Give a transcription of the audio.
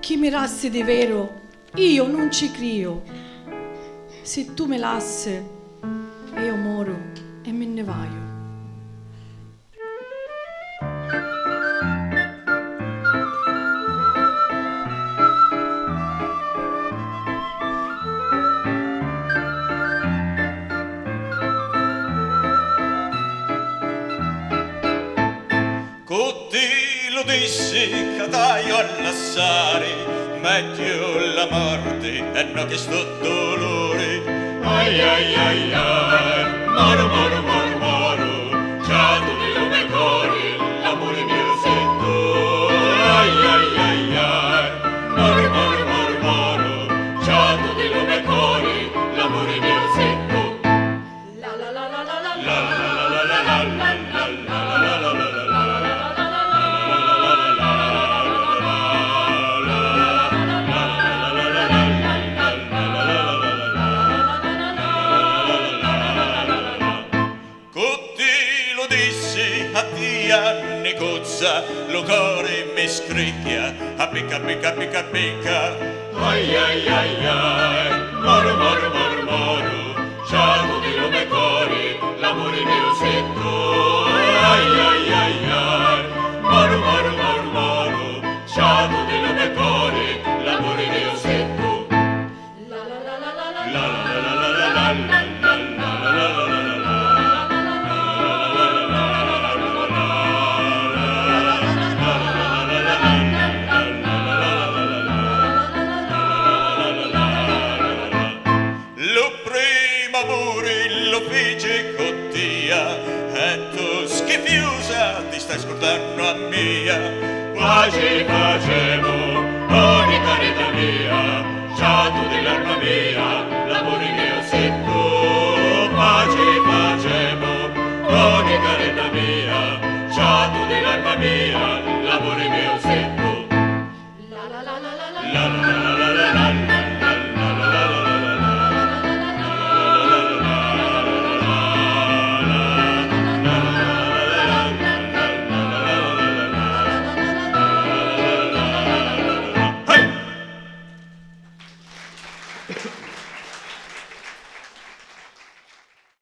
chi mirasse di vero, io non ci crio. Se tu me lasse, io moro e me ne vaio. Tutti lo dissi che taio a lasciare, meglio la morte e non che sto dolore. Ai ai ai ai, moro moro moro moro, già tu di lume cori, l'amore mio sei tu. Ai ai ai ai, moro moro moro moro, già tu di lume cori, l'amore mio sei tu. La la la la la la la la la la la la la la la. Anni cozza, lo cuore mi scricchia, a picca picca picca picca. Ai ai ai ai, moro moro moro moro, ciao di lume cori, l'amore mio sei tu. Ai ai ai ai, moro moro moro moro, ciao di lume cori, l'amore mio sei tu. La la la la la la la la la la la la la. Lo fece cottia e tu schifiosa ti stai scordando a mia. Quasi facevo ogni carità mia, già tu dell'arma mia.